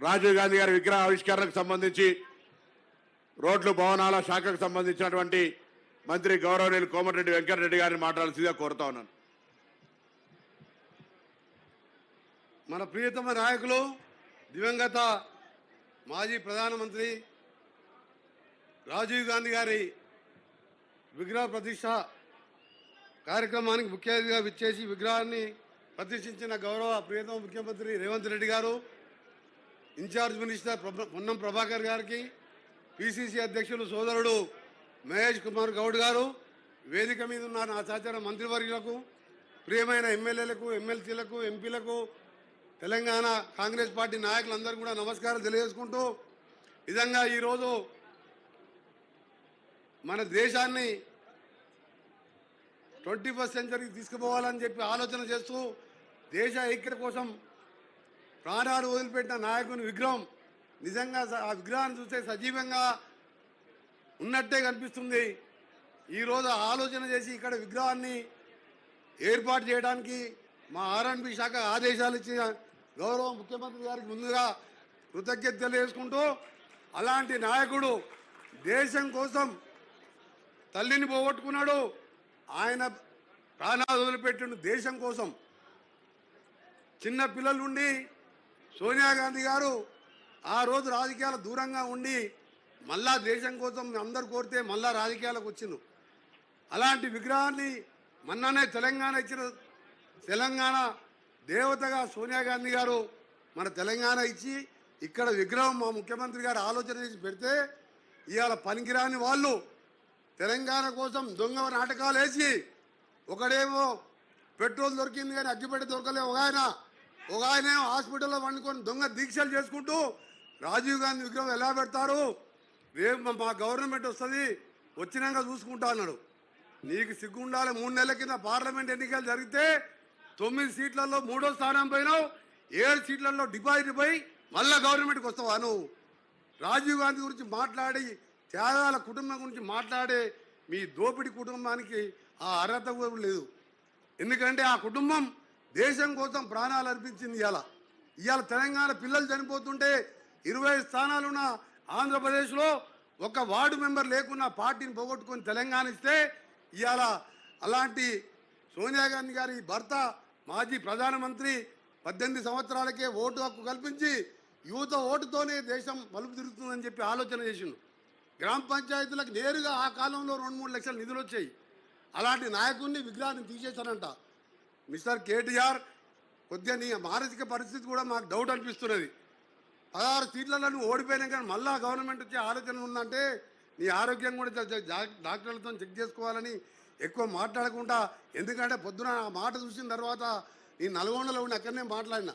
రాజీవ్ గాంధీ గారి విగ్రహ ఆవిష్కరణకు సంబంధించి రోడ్లు భవనాల శాఖకు సంబంధించినటువంటి మంత్రి గౌరవనీయులు కోమటిరెడ్డి వెంకటరెడ్డి గారిని మాట్లాడాల్సిందిగా కోరుతా ఉన్నాను. మన ప్రియతమ నాయకులు దివంగత మాజీ ప్రధానమంత్రి రాజీవ్ గాంధీ గారి విగ్రహ ప్రతిష్ఠ కార్యక్రమానికి ముఖ్య అతిథిగా విచ్చేసి విగ్రహాన్ని ప్రతిష్ఠించిన గౌరవ ప్రియతమ ముఖ్యమంత్రి రేవంత్ రెడ్డి గారు, ఇన్ఛార్జ్ మినిస్టర్ పొన్నం ప్రభాకర్ గారికి, పిసిసి అధ్యక్షులు సోదరుడు మహేష్ కుమార్ గౌడ్ గారు, వేదిక మీద ఉన్న నా సహచర మంత్రివర్యులకు, ప్రియమైన ఎమ్మెల్యేలకు, ఎమ్మెల్సీలకు, ఎంపీలకు, తెలంగాణ కాంగ్రెస్ పార్టీ నాయకులందరూ కూడా నమస్కారం తెలియజేసుకుంటూ, నిజంగా ఈరోజు మన దేశాన్ని 21st సెంచరీకి తీసుకుపోవాలని చెప్పి ఆలోచన చేస్తూ దేశ ఐక్యత కోసం ప్రాణాలు వదిలిపెట్టిన నాయకుని విగ్రహం నిజంగా ఆ విగ్రహాన్ని చూస్తే సజీవంగా ఉన్నట్టే కనిపిస్తుంది. ఈరోజు ఆలోచన చేసి ఇక్కడ విగ్రహాన్ని ఏర్పాటు చేయడానికి మా R&B శాఖ ఆదేశాలు ఇచ్చిన గౌరవ ముఖ్యమంత్రి గారికి ముందుగా కృతజ్ఞత తెలియజేసుకుంటూ, అలాంటి నాయకుడు దేశం కోసం తల్లిని పోగొట్టుకున్నాడు, ఆయన ప్రాణాలు వదిలిపెట్టిన దేశం కోసం. చిన్న పిల్లల నుండి సోనియా గాంధీ గారు ఆ రోజు రాజకీయాల దూరంగా ఉండి మళ్ళా దేశం కోసం అందరు కోరితే మళ్ళా రాజకీయాలకు వచ్చిండు. అలాంటి విగ్రహాన్ని మొన్ననే తెలంగాణ ఇచ్చిన తెలంగాణ దేవతగా సోనియా గాంధీ గారు మన తెలంగాణ ఇచ్చి ఇక్కడ విగ్రహం మా ముఖ్యమంత్రి గారు ఆలోచన చేసి పెడితే ఇవాళ పనికిరాని వాళ్ళు తెలంగాణ కోసం దొంగ నాటకాలు వేసి, ఒకడేమో పెట్రోల్ దొరికింది కానీ అగ్గిపెట్టి దొరకలే, ఒక ఆయనేమో హాస్పిటల్లో వండుకొని దొంగ దీక్షలు చేసుకుంటూ రాజీవ్ గాంధీ విగ్రహం ఎలా పెడతారు, రేపు మా గవర్నమెంట్ వస్తుంది వచ్చినాక చూసుకుంటా అన్నాడు. నీకు సిగ్గుండాలి. 3 నెలల కింద పార్లమెంట్ ఎన్నికలు జరిగితే 9 సీట్లలో 3వ స్థానం పోయినావు, 7 సీట్లలో డిపాజిట్ పోయి మళ్ళా గవర్నమెంట్కి వస్తావా నువ్వు? రాజీవ్ గాంధీ గురించి మాట్లాడి, త్యాగాల కుటుంబం గురించి మాట్లాడే మీ దోపిడి కుటుంబానికి ఆ అర్హత కూడా లేదు. ఎందుకంటే ఆ కుటుంబం దేశం కోసం ప్రాణాలు అర్పించింది. ఇవాళ తెలంగాణ పిల్లలు చనిపోతుంటే 20 స్థానాలున్న ఆంధ్రప్రదేశ్లో ఒక వార్డు మెంబర్ లేకున్నా పార్టీని పోగొట్టుకొని తెలంగాణ ఇస్తే ఇవాళ అలాంటి సోనియా గాంధీ గారి భర్త మాజీ ప్రధానమంత్రి 18 సంవత్సరాలకే ఓటు హక్కు కల్పించి యువత ఓటుతోనే దేశం మలుపు తిరుగుతుందని చెప్పి ఆలోచన చేసిండు. గ్రామ పంచాయతీలకు నేరుగా ఆ కాలంలో 2-3 లక్షల నిధులు వచ్చాయి. అలాంటి నాయకుడిని విగ్రహాన్ని తీసేశారంట. మిస్టర్ కేటీఆర్, కొద్దిగా నీ మానసిక పరిస్థితి కూడా మాకు డౌట్ అనిపిస్తున్నది. 16 సీట్లలో నువ్వు ఓడిపోయినా కానీ మళ్ళా గవర్నమెంట్ వచ్చే ఆలోచన ఉందంటే నీ ఆరోగ్యం కూడా డాక్టర్లతో చెక్ చేసుకోవాలని ఎక్కువ మాట్లాడకుండా, ఎందుకంటే పొద్దున ఆ మాట చూసిన తర్వాత నీ నల్గొండలో ఉండి అక్కడనే మాట్లాడినా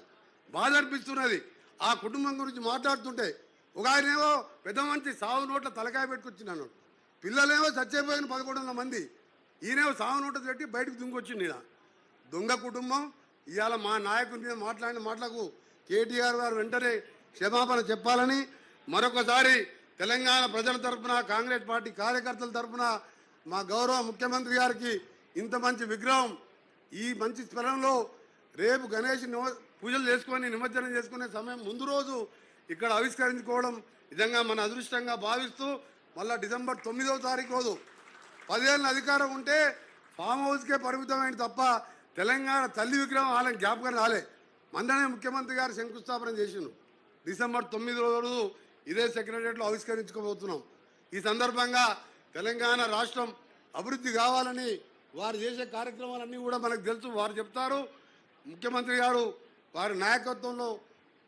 బాధ అనిపిస్తున్నది. ఆ కుటుంబం గురించి మాట్లాడుతుంటే ఒక ఆయనేమో పెద్ద మంచి సాగు నోట్ల తలకాయ పెట్టుకొచ్చినాను, పిల్లలేమో చచ్చిపోయిన 1100 మంది, ఈయనేమో సాగు నోట్లు పెట్టి బయటకు దుంగొచ్చింది. దొంగ కుటుంబం. ఇవాళ మా నాయకుడి మీద మాట్లాడిన మాటలకు కేటీఆర్ గారు వెంటనే క్షమాపణ చెప్పాలని మరొకసారి తెలంగాణ ప్రజల తరఫున, కాంగ్రెస్ పార్టీ కార్యకర్తల తరఫున మా గౌరవ ముఖ్యమంత్రి గారికి ఇంత మంచి విగ్రహం ఈ మంచి స్థలంలో రేపు గణేష్ పూజలు చేసుకొని నిమజ్జనం చేసుకునే సమయం ముందు రోజు ఇక్కడ ఆవిష్కరించుకోవడం నిజంగా మన అదృష్టంగా భావిస్తూ, మళ్ళీ డిసెంబర్ 9వ తారీఖు రోజు 10 ఏళ్ళ అధికారం ఉంటే ఫామ్ హౌస్కే పరిమితమైన తప్ప తెలంగాణ తల్లి విగ్రహం వాళ్ళని జ్ఞాపకం రాలే. మొన్ననే ముఖ్యమంత్రి గారు శంకుస్థాపన చేసిండు. డిసెంబర్ 9వ రోజు ఇదే సెక్రటరియట్లో ఆవిష్కరించుకోబోతున్నాం. ఈ సందర్భంగా తెలంగాణ రాష్ట్రం అభివృద్ధి కావాలని వారు చేసే కార్యక్రమాలన్నీ కూడా మనకు తెలుసు. వారు చెప్తారు, ముఖ్యమంత్రి గారు వారి నాయకత్వంలో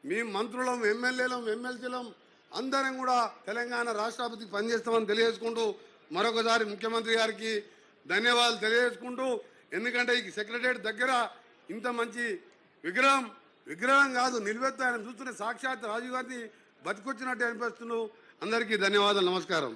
మేము మంత్రులం, ఎమ్మెల్యేలం, ఎమ్మెల్సీలం అందరం కూడా తెలంగాణ రాష్ట్రాభివృద్ధికి పనిచేస్తామని తెలియజేసుకుంటూ మరొకసారి ముఖ్యమంత్రి గారికి ధన్యవాదాలు తెలియజేసుకుంటూ, ఎందుకంటే ఈ సెక్రటరియట్ దగ్గర ఇంత మంచి విగ్రహం కాదు నిలువెత్తు ఆయన చూస్తున్న సాక్షాత్ రాజీవ్ గాంధీ బతికొచ్చినట్టు అనిపిస్తున్నావు. అందరికీ ధన్యవాదాలు. నమస్కారం.